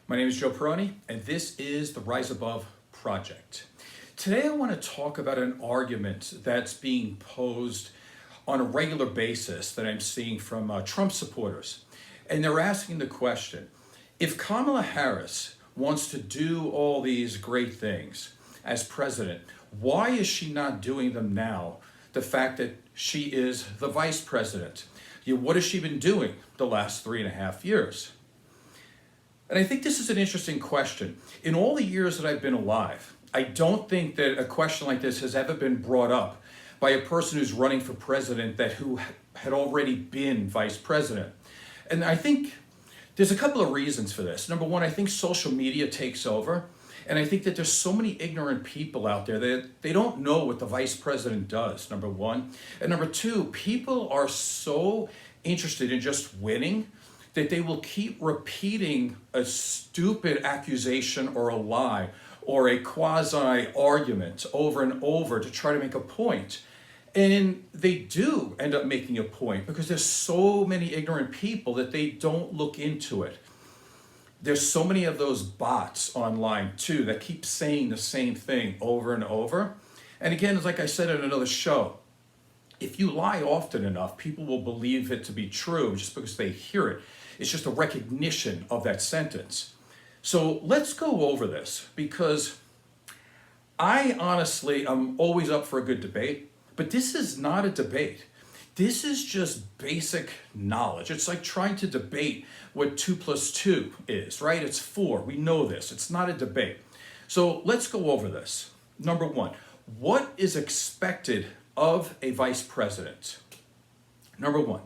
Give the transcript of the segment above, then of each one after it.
My name is Joe Peroni, and this is the Rise Above Project. Today I want to talk about an argument that's being posed on a regular basis that I'm seeing from Trump supporters. And they're asking the question, if Kamala Harris wants to do all these great things as president, why is she not doing them now? The fact that she is the vice president. What has she been doing the last 3.5 years? And I think this is an interesting question. In all the years that I've been alive, I don't think that a question like this has ever been brought up by a person who's running for president who had already been vice president. And I think there's a couple of reasons for this. Number one, I think social media takes over. And I think that there's so many ignorant people out there that they don't know what the vice president does, number one. And number two, people are so interested in just winning that they will keep repeating a stupid accusation or a lie or a quasi-argument over and over to try to make a point. And they do end up making a point because there's so many ignorant people that they don't look into it. There's so many of those bots online too that keep saying the same thing over and over. And again, it's like I said in another show, if you lie often enough, people will believe it to be true just because they hear it. It's just a recognition of that sentence. So let's go over this because I honestly am always up for a good debate, but this is not a debate. This is just basic knowledge. It's like trying to debate what 2 + 2 is, right? It's 4. We know this. It's not a debate. So let's go over this. Number one, what is expected of a vice president? Number one,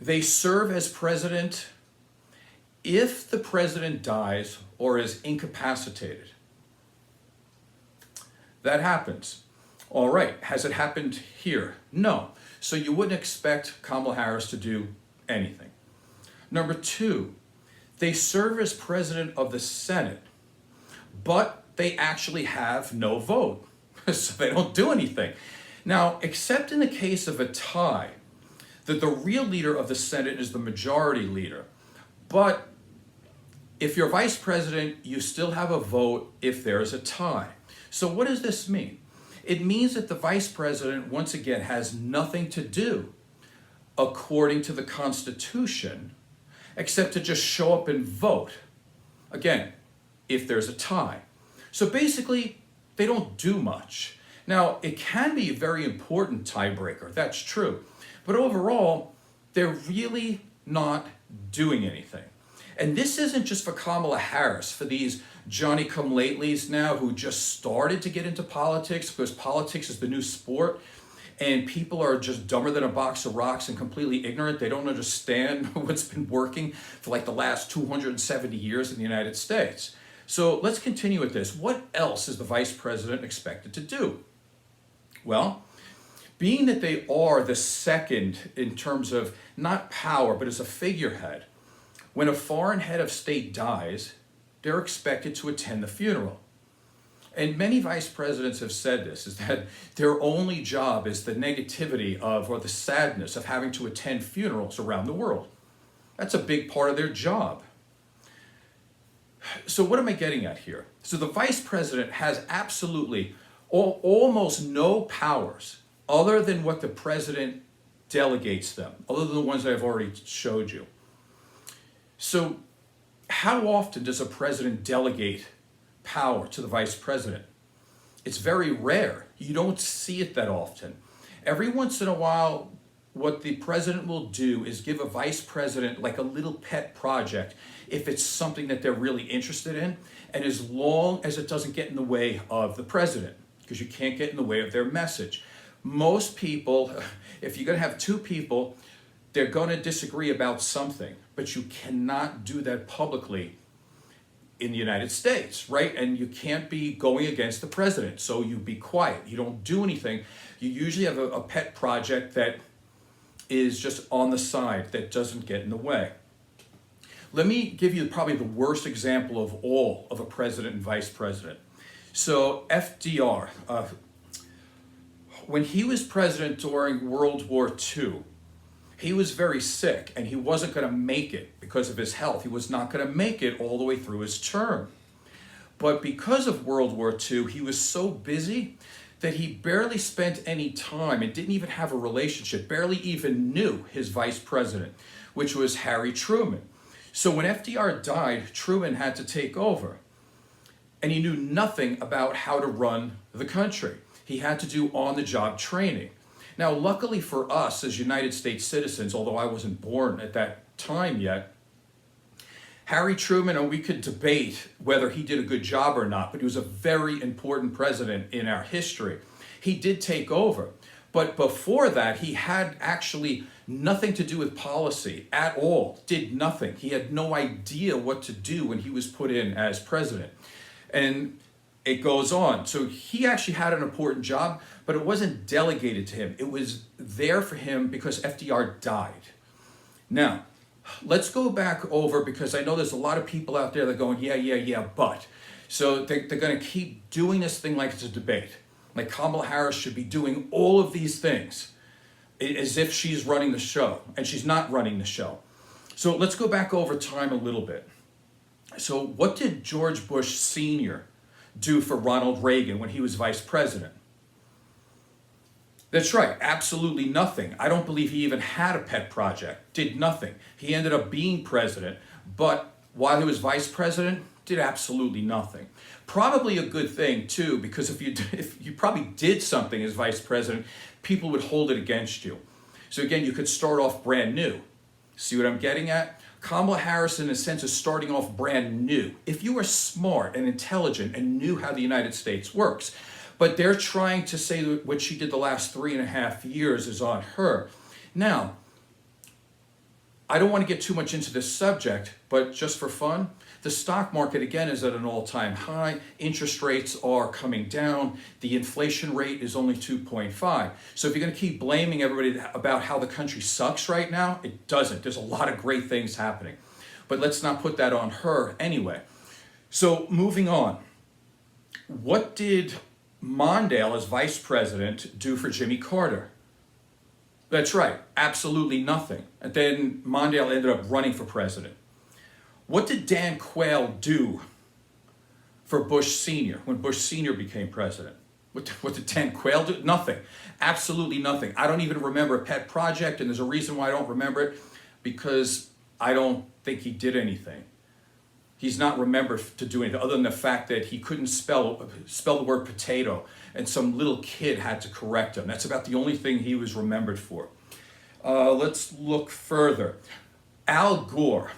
they serve as president if the president dies or is incapacitated. That happens. All right, has it happened here? No. So you wouldn't expect Kamala Harris to do anything. Number two, they serve as president of the Senate, but they actually have no vote, so they don't do anything. Now, except in the case of a tie, that the real leader of the Senate is the majority leader. But if you're vice president, you still have a vote if there is a tie. So what does this mean? It means that the vice president, once again, has nothing to do, according to the Constitution, except to just show up and vote. Again, if there's a tie. So basically, they don't do much. Now, it can be a very important tiebreaker, that's true. But overall, they're really not doing anything. And this isn't just for Kamala Harris, for these Johnny-come-latelys now who just started to get into politics because politics is the new sport and people are just dumber than a box of rocks and completely ignorant. They don't understand what's been working for like the last 270 years in the United States. So let's continue with this. What else is the vice president expected to do? Well, being that they are the second in terms of not power, but as a figurehead, when a foreign head of state dies, they're expected to attend the funeral. And many vice presidents have said this, is that their only job is the negativity of, or the sadness of having to attend funerals around the world. That's a big part of their job. So what am I getting at here? So the vice president has absolutely almost no powers other than what the president delegates them, other than the ones that I've already showed you. So how often does a president delegate power to the vice president? It's very rare. You don't see it that often. Every once in a while, what the president will do is give a vice president like a little pet project if it's something that they're really interested in, and as long as it doesn't get in the way of the president, because you can't get in the way of their message. Most people, if you're going to have two people, they're going to disagree about something, but you cannot do that publicly in the United States, right? And you can't be going against the president, so you be quiet. You don't do anything. You usually have a pet project that is just on the side that doesn't get in the way. Let me give you probably the worst example of all of a president and vice president. So FDR, when he was president during World War II, He was very sick and he wasn't going to make it because of his health. He was not going to make it all the way through his term. But because of World War II, he was so busy that he barely spent any time and didn't even have a relationship, barely even knew his vice president, which was Harry Truman. So when FDR died, Truman had to take over. And he knew nothing about how to run the country. He had to do on-the-job training. Now, luckily for us as United States citizens, although I wasn't born at that time yet, Harry Truman, and we could debate whether he did a good job or not, but he was a very important president in our history. He did take over. But before that, he had actually nothing to do with policy at all, did nothing. He had no idea what to do when he was put in as president. And it goes on. So he actually had an important job, but it wasn't delegated to him. It was there for him because FDR died. Now, let's go back over, because I know there's a lot of people out there that are going, yeah, but. So they're going to keep doing this thing like it's a debate. Like Kamala Harris should be doing all of these things as if she's running the show, and she's not running the show. So let's go back over time a little bit. So what did George Bush Sr. do for Ronald Reagan when he was vice president? That's right, absolutely nothing. I don't believe he even had a pet project, did nothing. He ended up being president, but while he was vice president, did absolutely nothing. Probably a good thing too, because if you probably did something as vice president, people would hold it against you. So again, you could start off brand new. See what I'm getting at? Kamala Harris, in a sense, is starting off brand new. If you are smart and intelligent and knew how the United States works, but they're trying to say that what she did the last 3.5 years is on her. Now, I don't want to get too much into this subject, but just for fun, the stock market again is at an all-time high. Interest rates are coming down. The inflation rate is only 2.5. So if you're going to keep blaming everybody about how the country sucks right now, it doesn't. There's a lot of great things happening. But let's not put that on her anyway. So moving on. What did Mondale, as vice president, do for Jimmy Carter? That's right, absolutely nothing. And then Mondale ended up running for president. What did Dan Quayle do for Bush Sr. when Bush Sr. became president? What did Dan Quayle do? Nothing. Absolutely nothing. I don't even remember a pet project, and there's a reason why I don't remember it, because I don't think he did anything. He's not remembered to do anything other than the fact that he couldn't spell the word potato, and some little kid had to correct him. That's about the only thing he was remembered for. Let's look further. Al Gore.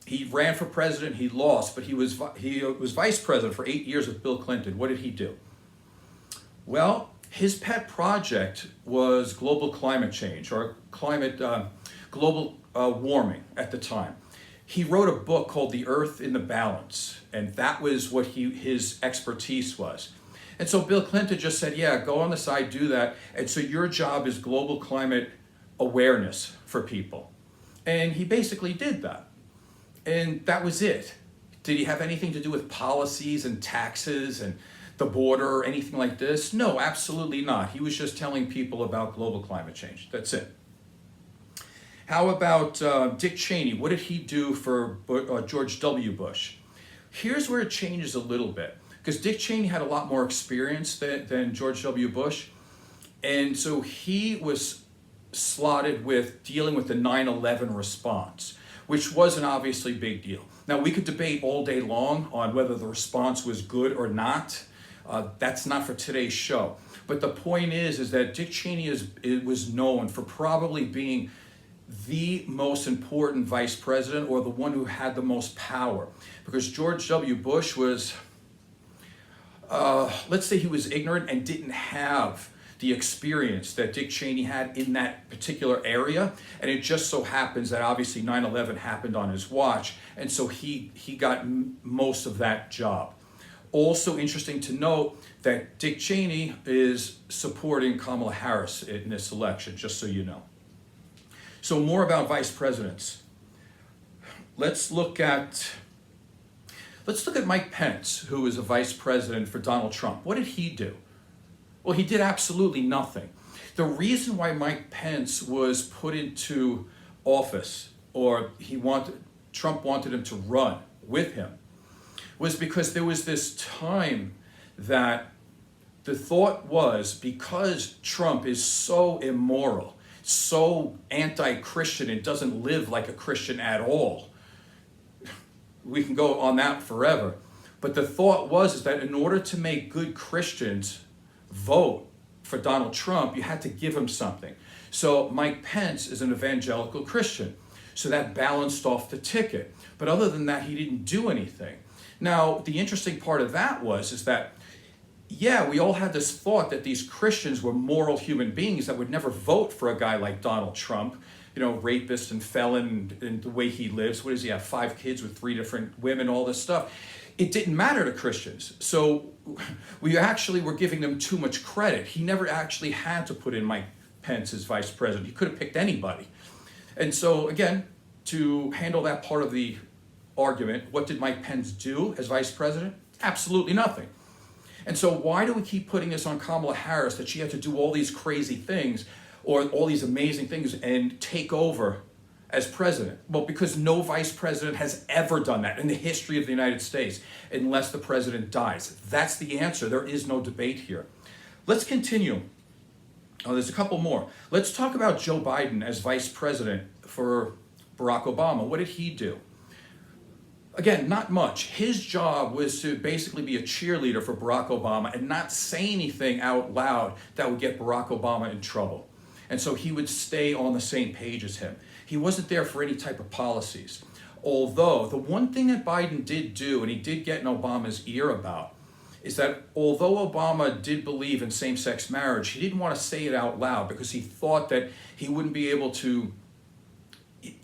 He ran for president, he lost, but he was vice president for 8 years with Bill Clinton. What did he do? Well, his pet project was global climate change, or global warming at the time. He wrote a book called The Earth in the Balance, and that was what his expertise was. And so Bill Clinton just said, yeah, go on the side, do that. And so your job is global climate awareness for people. And he basically did that. And that was it. Did he have anything to do with policies and taxes and the border or anything like this? No, absolutely not. He was just telling people about global climate change. That's it. How about Dick Cheney? What did he do for George W. Bush? Here's where it changes a little bit, because Dick Cheney had a lot more experience than George W. Bush. And so he was slotted with dealing with the 9/11 response, which was an obviously big deal. Now, we could debate all day long on whether the response was good or not. That's not for today's show. But the point is that Dick Cheney was known for probably being the most important vice president, or the one who had the most power. Because George W. Bush was, let's say he was ignorant and didn't have the experience that Dick Cheney had in that particular area. And it just so happens that obviously 9/11 happened on his watch. And so he got most of that job. Also interesting to note that Dick Cheney is supporting Kamala Harris in this election, just so you know. So more about vice presidents. Let's look at Mike Pence, who is a vice president for Donald Trump. What did he do? Well, he did absolutely nothing. The reason why Mike Pence was put into office, or Trump wanted him to run with him, was because there was this time that the thought was, because Trump is so immoral, so anti-Christian, and doesn't live like a Christian at all. We can go on that forever. But the thought was is that in order to make good Christians vote for Donald Trump, you had to give him something. So Mike Pence is an evangelical Christian. So that balanced off the ticket. But other than that, he didn't do anything. Now, the interesting part of that is that, yeah, we all had this thought that these Christians were moral human beings that would never vote for a guy like Donald Trump, rapist and felon, and the way he lives. What does he have? 5 kids with 3 different women, all this stuff. It didn't matter to Christians. So we actually were giving them too much credit. He never actually had to put in Mike Pence as vice president. He could have picked anybody. And so, again, to handle that part of the argument, what did Mike Pence do as vice president? Absolutely nothing. And so why do we keep putting this on Kamala Harris, that she had to do all these crazy things or all these amazing things and take over as president? Well, because no vice president has ever done that in the history of the United States, unless the president dies. That's the answer. There is no debate here. Let's continue. Oh, there's a couple more. Let's talk about Joe Biden as vice president for Barack Obama. What did he do? Again, not much. His job was to basically be a cheerleader for Barack Obama and not say anything out loud that would get Barack Obama in trouble. And so he would stay on the same page as him. He wasn't there for any type of policies. Although, the one thing that Biden did do, and he did get in Obama's ear about, is that although Obama did believe in same-sex marriage, he didn't want to say it out loud because he thought that he wouldn't be able to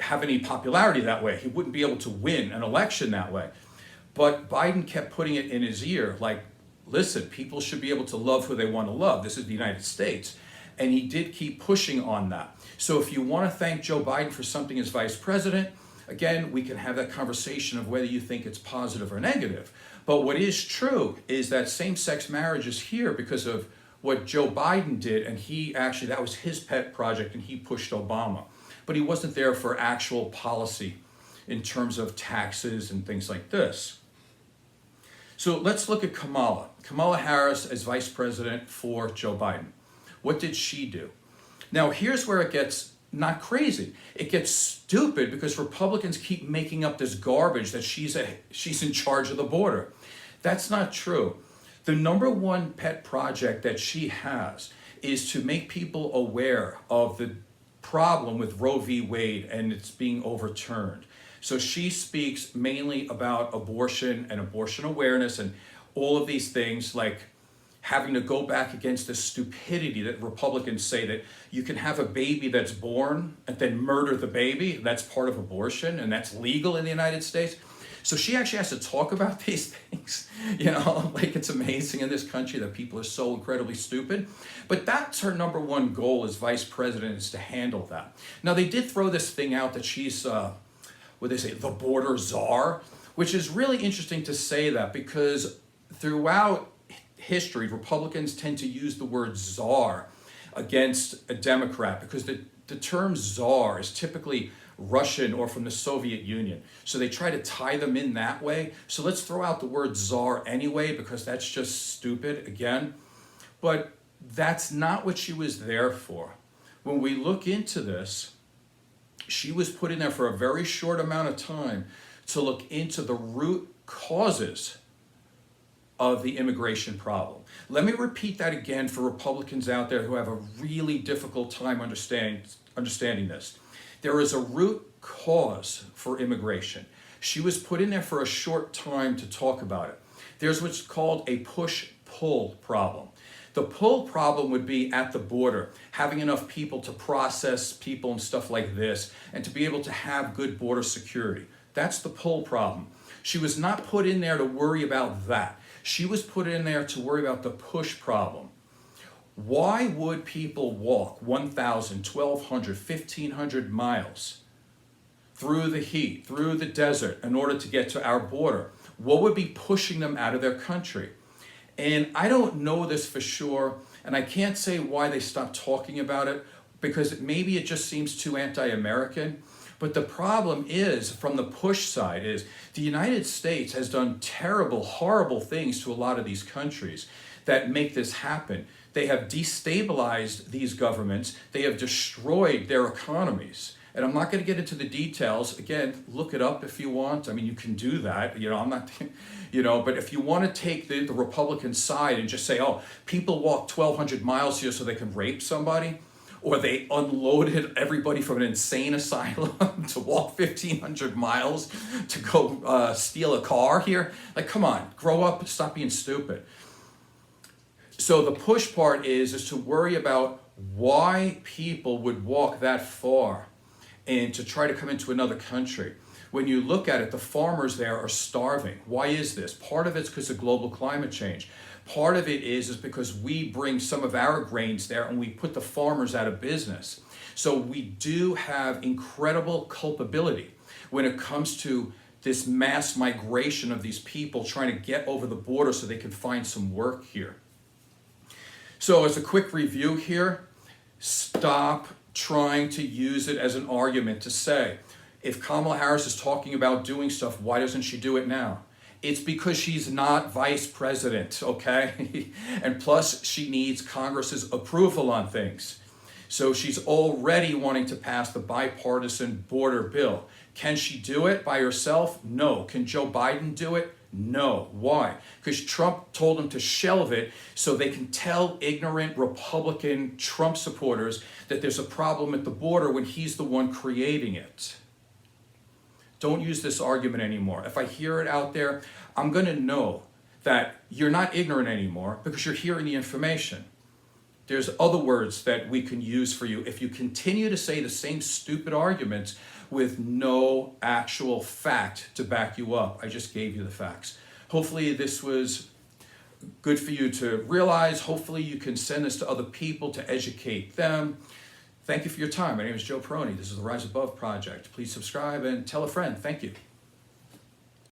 have any popularity that way. He wouldn't be able to win an election that way. But Biden kept putting it in his ear, like, listen, people should be able to love who they want to love. This is the United States. And he did keep pushing on that. So if you want to thank Joe Biden for something as vice president, again, we can have that conversation of whether you think it's positive or negative. But what is true is that same-sex marriage is here because of what Joe Biden did, and that was his pet project, and he pushed Obama. But he wasn't there for actual policy in terms of taxes and things like this. So let's look at Kamala. Kamala Harris as vice president for Joe Biden. What did she do? Now, here's where it gets not crazy. It gets stupid because Republicans keep making up this garbage that she's in charge of the border. That's not true. The number one pet project that she has is to make people aware of the problem with Roe v. Wade and it's being overturned. So she speaks mainly about abortion and abortion awareness and all of these things, like having to go back against the stupidity that Republicans say that you can have a baby that's born and then murder the baby. That's part of abortion and that's legal in the United States. So she actually has to talk about these things, like it's amazing in this country that people are so incredibly stupid. But that's her number one goal as vice president, is to handle that. Now, they did throw this thing out that she's, the border czar, which is really interesting to say that because throughout history, Republicans tend to use the word czar against a Democrat because the term czar is typically Russian or from the Soviet Union. So they try to tie them in that way. So let's throw out the word czar anyway, because that's just stupid again. But that's not what she was there for. When we look into this, she was put in there for a very short amount of time to look into the root causes of the immigration problem. Let me repeat that again for Republicans out there who have a really difficult time understanding this. There is a root cause for immigration. She was put in there for a short time to talk about it. There's what's called a push-pull problem. The pull problem would be at the border, having enough people to process people and stuff like this, and to be able to have good border security. That's the pull problem. She was not put in there to worry about that. She was put in there to worry about the push problem. Why would people walk 1,000, 1,200, 1,500 miles through the heat, through the desert, in order to get to our border? What would be pushing them out of their country? And I don't know this for sure, And I can't say why they stopped talking about it, because maybe it just seems too anti-American. But the problem is, from the push side, is the United States has done terrible, horrible things to a lot of these countries that make this happen. They have destabilized these governments. They have destroyed their economies. And I'm not going to get into the details. Again, look it up if you want. I mean, you can do that. I'm not, but if you want to take the Republican side and just say, oh, people walk 1,200 miles here so they can rape somebody, or they unloaded everybody from an insane asylum to walk 1,500 miles to go steal a car here. Like, come on, grow up, stop being stupid. So the push part is to worry about why people would walk that far and to try to come into another country. When you look at it, the farmers there are starving. Why is this? Part of it's because of global climate change. Part of it is because we bring some of our grains there and we put the farmers out of business. So we do have incredible culpability when it comes to this mass migration of these people trying to get over the border so they can find some work here. So as a quick review here, stop trying to use it as an argument to say, if Kamala Harris is talking about doing stuff, why doesn't she do it now? It's because she's not vice president, okay? And plus, she needs Congress's approval on things. So she's already wanting to pass the bipartisan border bill. Can she do it by herself? No. Can Joe Biden do it? No. Why? Because Trump told him to shelve it so they can tell ignorant Republican Trump supporters that there's a problem at the border when he's the one creating it. Don't use this argument anymore. If I hear it out there, I'm going to know that you're not ignorant anymore because you're hearing the information. There's other words that we can use for you if you continue to say the same stupid arguments with no actual fact to back you up. I just gave you the facts. Hopefully this was good for you to realize. Hopefully you can send this to other people to educate them. Thank you for your time. My name is Joe Peroni. This is the Rise Above Project. Please subscribe and tell a friend. Thank you.